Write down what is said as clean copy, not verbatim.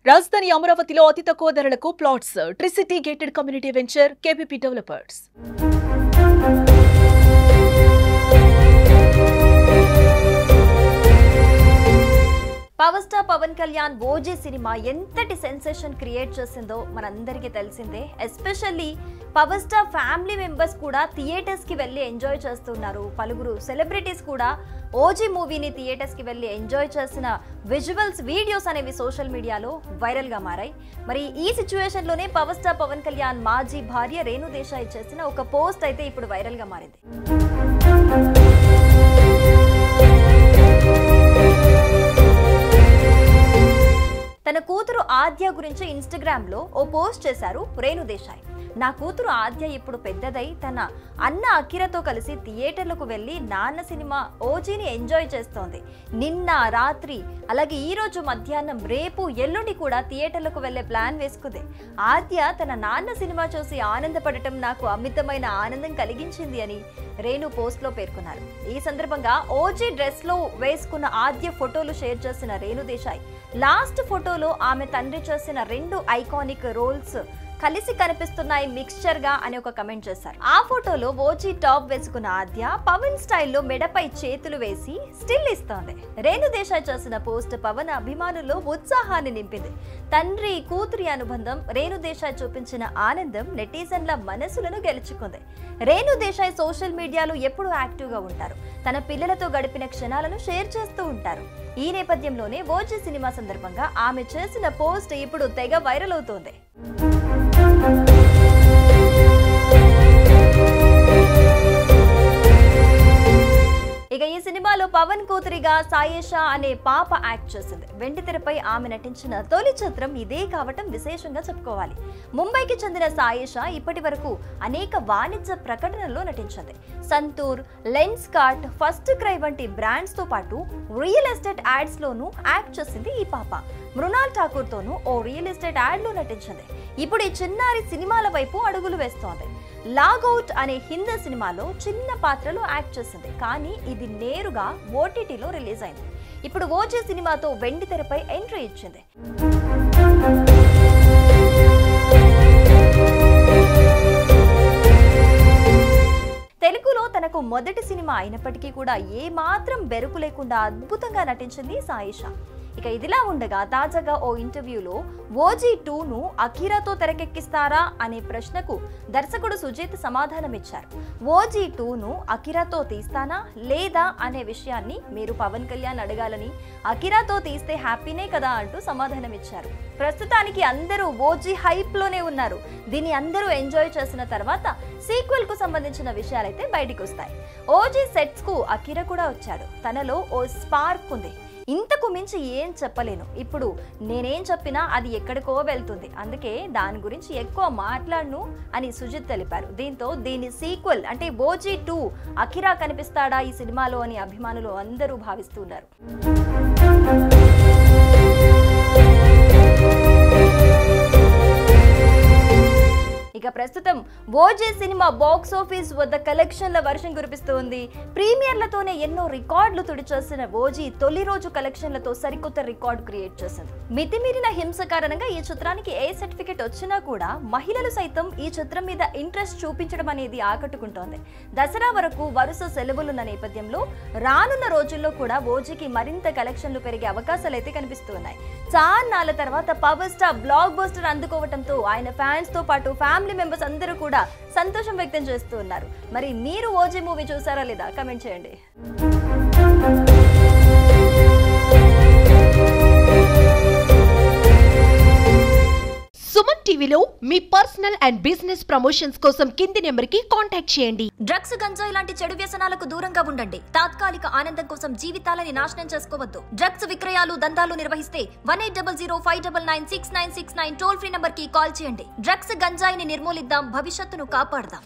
రాజధాని అమరావతిలో అతి తక్కువ ధరలకు plots tricity gated community venture KPP developers. Power star Pawan Kalyan OG cinema ఎంతటి సెన్సేషన్ క్రియేట్ చేసిందో మనందరికీ తెలిసిందే. Especially power star family members కూడా థియేటర్స్ కి వెళ్ళి ఎంజాయ్ చేస్తున్నారు. పలువురు సెలబ్రిటీస్ కూడా ఓజీ మూవీని థియేటర్స్ కి వెళ్ళి ఎంజాయ్ చేసిన విజువల్స్ వీడియోస్ అనేవి సోషల్ మీడియాలో వైరల్ గా మారాయి. మరి ఈ సిచ్యువేషన్ లోనే పవర్ స్టార్ పవన్ కళ్యాణ్ మాజీ భార్య రేణు దేశాయ్ చేసిన ఒక పోస్ట్ అయితే ఇప్పుడు వైరల్ గా మారింది. తన కూతురు ఆద్య గురించి ఇన్స్టాగ్రామ్ లో ఓ పోస్ట్ చేశారు రేణు దేశాయ్. నా కూతురు ఆద్య ఇప్పుడు పెద్దదై తన అన్న అఖిరతో కలిసి థియేటర్లకు వెళ్ళి నాన్న సినిమా ఓజీని ఎంజాయ్ చేస్తోంది. నిన్న రాత్రి అలాగే ఈ రోజు మధ్యాహ్నం రేపు ఎల్లుండి కూడా థియేటర్లకు వెళ్లే ప్లాన్ వేసుకుంది. ఆద్య తన నాన్న సినిమా చూసి ఆనందపడటం నాకు అమితమైన ఆనందం కలిగించింది అని రేణు పోస్ట్ లో పేర్కొన్నారు. ఈ సందర్భంగా ఓజీ డ్రెస్ లో వేసుకున్న ఆద్య ఫోటోలు షేర్ చేసిన రేణు దేశాయ్ లాస్ట్ ఫోటోలో ఆమె తండ్రి చేసిన 2 ఐకానిక్ రోల్స్ కలిసి కనిపిస్తున్నాయి మిక్స్చర్ గా అని ఒక కమెంట్ చేశారు. ఆ ఫోటోలో ఓజీ టాప్ వేసుకున్న ఆద్య పవన్ స్టైల్లో మెడపై చేతులు వేసి స్టిల్ ఇస్తోంది. రేణు దేశాయ్ చేసిన పోస్ట్ పవన్ అభిమానుల్లో ఉత్సాహాన్ని నింపింది. తండ్రి కూతురి అనుబంధం రేణు దేశాయ్ చూపించిన ఆనందం నెటిజన్ల మనసులను గెలుచుకుంది. రేణు దేశాయ్ సోషల్ మీడియాలో ఎప్పుడూ యాక్టివ్ గా ఉంటారు. తన పిల్లలతో గడిపిన క్షణాలను షేర్ చేస్తూ ఉంటారు. ఈ నేపథ్యంలోనే ఓజీ సినిమా సందర్భంగా ఆమె చేసిన పోస్ట్ ఇప్పుడు తెగ వైరల్ అవుతోంది. ఇక ఈ సినిమాలో పవన్ కూతురిగా సాయేషా అనే పాప యాక్ట్ చేసింది. వెండితెరపై ఆమె నటించిన తొలి చిత్రం ఇదే కావటం విశేషంగా చెప్పుకోవాలి. ముంబైకి చెందిన సాయేషా ఇప్పటి వరకు అనేక వాణిజ్య ప్రకటనల్లో నటించింది. Santoor, lens cart, first cry వంటి బ్రాండ్స్ తో పాటు రియల్ ఎస్టేట్ యాడ్స్ లోనూ యాక్ట్ చేసింది ఈ పాప. మృణాల్ ఠాకూర్ తోనూ ఓ రియల్ ఎస్టేట్ యాడ్ లో నటించింది. ఇప్పుడు ఈ చిన్నారి సినిమాల వైపు అడుగులు వేస్తోంది. లాగౌట్ అనే హిందీ సినిమాలో చిన్న పాత్రలో యాక్ట్ చేసింది. కానీ ఇది నేరుగా ఓటీటీలో రిలీజ్ అయింది. ఇప్పుడు ఓజీ సినిమాతో వెండితెరపై ఎంట్రీ ఇచ్చింది. తెలుగులో తనకు మొదటి సినిమా అయినప్పటికీ కూడా ఏమాత్రం బెరుకు లేకుండా అద్భుతంగా నటించింది సాయేషా. ఇక ఇదిలా ఉండగా తాజాగా ఓ ఇంటర్వ్యూలో ఓజీ 2ను అఖిరాతో తెరకెక్కిస్తారా అనే ప్రశ్నకు దర్శకుడు సుజిత్ సమాధానం ఇచ్చారు. ఓజీ 2ను అఖిరాతో తీస్తానా లేదా అనే విషయాన్ని మీరు పవన్ కళ్యాణ్ అడగాలని, అఖిరాతో తీస్తే హ్యాపీనే కదా అంటూ సమాధానం ఇచ్చారు. ప్రస్తుతానికి అందరూ ఓజీ హైప్ లోనే ఉన్నారు. దీన్ని అందరూ ఎంజాయ్ చేసిన తర్వాత సీక్వెల్ కు సంబంధించిన విషయాలైతే బయటికి వస్తాయి. ఓజీ సెట్స్ కు అఖిరా కూడా వచ్చాడు. తనలో ఓ స్పార్క్ ఉంది. ఇంతకు మించి ఏం చెప్పలేను. ఇప్పుడు నేనేం చెప్పినా అది ఎక్కడికో వెళ్తుంది. అందుకే దాని గురించి ఎక్కువ మాట్లాడను అని సుజిత్ తెలిపారు. దీంతో దీని సీక్వెల్ అంటే ఓజీ 2 అఖిరా కనిపిస్తాడా ఈ సినిమాలో అని అభిమానులు అందరూ భావిస్తున్నారు. ఇక ప్రస్తుతం ఓజీ సినిమా బాక్స్ ఆఫీస్ వద్ద కలెక్షన్ల వర్షం కురిపిస్తుంది. ప్రీమియర్లతోనే ఎన్నో రికార్డులు తుడిచేసిన ఓజీ తొలి రోజు కలెక్షన్లతో సరికొత్త రికార్డు క్రియేట్ చేసింది. మితిమీరిన హింస కారణంగా ఈ చిత్రానికి ఏ సర్టిఫికెట్ వచ్చినా కూడా మహిళలు సైతం ఈ చిత్రం మీద ఇంట్రెస్ట్ చూపించడం అనేది ఆకట్టుకుంటోంది. దసరా వరకు వరుస సెలవులున్న నేపథ్యంలో రానున్న రోజుల్లో కూడా ఓజీకి మరింత కలెక్షన్లు పెరిగే అవకాశాలైతే కనిపిస్తున్నాయి. చాన్నాళ్ల తర్వాత పవర్ స్టార్ బ్లాక్ బస్టర్ అందుకోవడంతో ఆయన ఫ్యాన్స్ తో పాటు ఫ్యామిలీ మెంబర్స్ అందరూ కూడా సంతోషం వ్యక్తం చేస్తూ ఉన్నారు. మరి మీరు ఓజీ మూవీ చూసారా లేదా కమెంట్ చేయండి. సుమన్ టీవీలో మీ పర్సనల్ అండ్ బిజినెస్ ప్రమోషన్స్ కోసం కింది నెంబర్ కి కాంటాక్ట్ చేయండి. డ్రగ్స్, గంజాయి లాంటి చెడు వ్యసనాలకు దూరంగా ఉండండి. తాత్కాలిక ఆనందం కోసం జీవితాలని నాశనం చేసుకోవద్దు. డ్రగ్స్ విక్రయాలు, దందాలు నిర్వహిస్తే 1800599696 టోల్ ఫ్రీ నంబర్ కి కాల్ చేయండి. డ్రగ్స్, గంజాయిని నిర్మూలిద్దాం, భవిష్యత్తును కాపాడదాం.